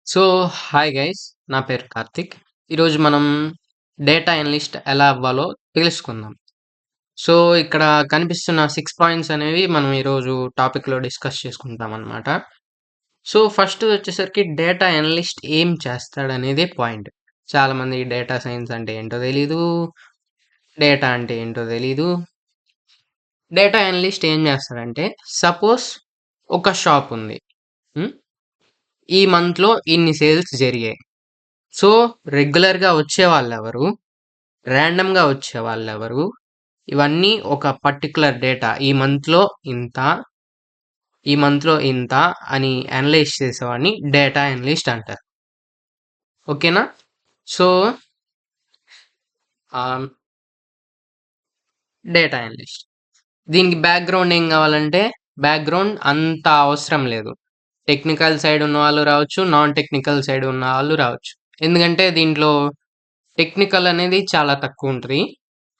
So, hi guys. నా పేరు కార్తిక్. ఈరోజు మనం డేటా అనలిస్ట్ ఎలా అవ్వాలో తెలుసుకుందాం. సో, ఇక్కడ కనిపిస్తున్న 6 పాయింట్స్ అనేవి మనం ఈరోజు టాపిక్‌లో డిస్కస్ చేసుకుంటామనమాట. సో, ఫస్ట్ వచ్చేసరికి డేటా అనలిస్ట్ ఏం చేస్తాడనేదే పాయింట్. చాలామంది డేటా సైన్స్ అంటే ఏంటో తెలీదు. డేటా అంటే ఏంటో తెలీదు. డేటా అనలిస్ట్ ఏం చేస్తాడంటే సపోజ్ ఒక షాప్ ఉంది. హ్మ్. ఈ మంత్‌లో ఇన్ని సేల్స్ జరిగాయి. సో, రెగ్యులర్‌గా వచ్చేవాళ్ళెవరు? ర్యాండమ్‌గా వచ్చేవాళ్ళెవరు? ఇవన్నీ ఒక పర్టిక్యులర్ డేటా. ఇంత, ఈ మంత్‌లో ఇంత అని అనలైజ్ చేసేవాడిని డేటా అనలిస్ట్ అంటారు. ఓకేనా? సో, ఆహ్, డేటా అనలిస్ట్. దీనికి బ్యాక్‌గ్రౌండ్ ఏం కావాలంటే, బ్యాక్‌గ్రౌండ్ అంత అవసరం లేదు. టెక్నికల్ సైడ్ ఉన్నవాళ్ళు రావచ్చు. నాన్ టెక్నికల్ సైడ్ ఉన్నవాళ్ళు రావచ్చు. ఎందుకంటే దీంట్లో టెక్నికల్ అనేది చాలా తక్కువుంటది.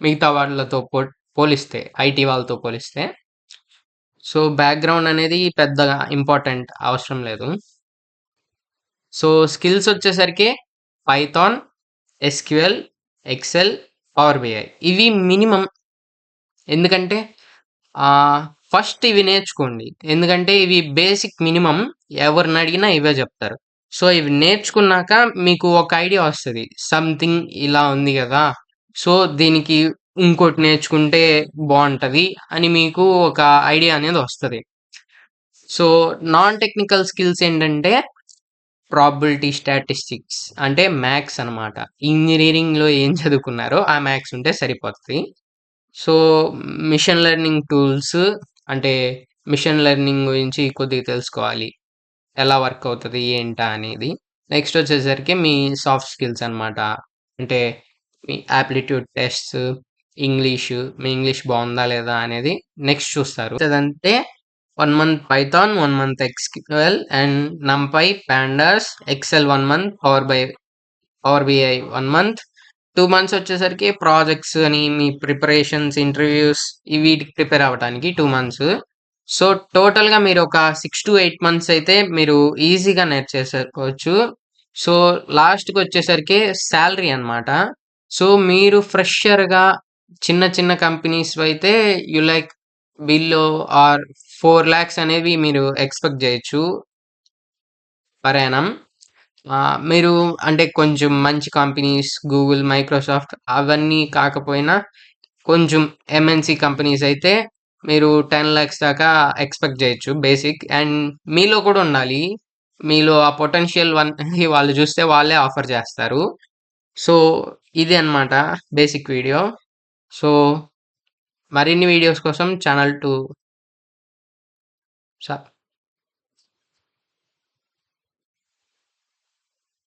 మిగతా వాళ్ళతో పోలిస్తే, ఐటీ వాళ్ళతో పోలిస్తే. సో, బ్యాక్‌గ్రౌండ్ అనేది పెద్దగా ఇంపార్టెంట్ అవసరం లేదు. సో, స్కిల్స్ వచ్చేసరికి Python, SQL, Excel, Power BI ఇవి మినిమమ్. ఎందుకంటే ఫస్ట్ ఇవి నేర్చుకోండి. ఎందుకంటే ఇవి బేసిక్ మినిమమ్. ఎవరినడిగినా ఇవే చెప్తారు. సో, ఇవి నేర్చుకున్నాక మీకు ఒక ఐడియా వస్తది. సంథింగ్ ఇలా ఉంది గదా! సో, దీనికి ఇంకోటి నేర్చుకుంటే బావుంటది అని మీకు ఒక ఐడియా అనేది వస్తది. సో, నాన్ టెక్నికల్ స్కిల్స్ ఏంటంటే ప్రాబబిలిటీ స్టాటిస్టిక్స్ అంటే మ్యాథ్స్ అనమాట. ఇంజినీరింగ్‌లో ఏం చదువుకున్నారో ఆ మ్యాథ్స్ ఉంటే సరిపోతది. సో, మిషన్ లెర్నింగ్ టూల్స్ అంటే మిషన్ లెర్నింగ్ గురించి కొద్దిగా తెలుసుకోవాలి. ఎలా వర్క్ అవుతది? ఏంటా? అనేది. నెక్స్ట్ వచ్చేసరికి మీ సాఫ్ట్ స్కిల్స్ అనమాట. అంటే మీ యాప్టిట్యూడ్ టెస్ట్స్, మీ ఇంగ్లీష్ బావుందా? లేదా? అనేది నెక్స్ట్ చూస్తారు. అదంటే 1 month Python, 1 month SQL and NumPy, Pandas, Excel 1 month, Power BI 1 month, 2 months వచ్చేసరికి ప్రాజెక్ట్స్ అని మీ ప్రిపరేషన్స్, ఇంటర్వ్యూస్ వీటికి ప్రిపేర్ అవ్వటానికి 2 మంత్స్. సో, టోటల్‌గా మీరొక 6-8 మంత్స్ అయితే మీరు ఈజీగా నేర్చేసుకోవచ్చు. సో, లాస్ట్‌కొచ్చేసరికి సాలరీ అనమాట. సో, మీరు ఫ్రెషర్‌గా చిన్న చిన్న కంపెనీస్‌వయితే లైక్ బిలో ఆర్ 4,00,000 అనేవి మీరు ఎక్స్‌పెక్ట్ జేయొచ్చు పర్ యానమ్. మీరు అంటే కొంచెం మంచి కంపెనీస్ గూగుల్, మైక్రోసాఫ్ట్ అవన్నీ కాకపోయినా కొంచెం ఎంఎన్‌సి కంపెనీస్ అయితే మీరు 10,00,000 దాకా ఎక్స్‌పెక్ట్ జేయొచ్చు బేసిక్. అండ్ మీలో కూడా ఉండాలి. మీలో ఆ పొటెన్షియల్ వాళ్ళు జూస్తే వాళ్ళే ఆఫర్ జేస్తారు. సో, ఇది అన్నమాట బేసిక్ వీడియో. సో, మరిన్ని వీడియోస్ కోసం ఛానల్ టు స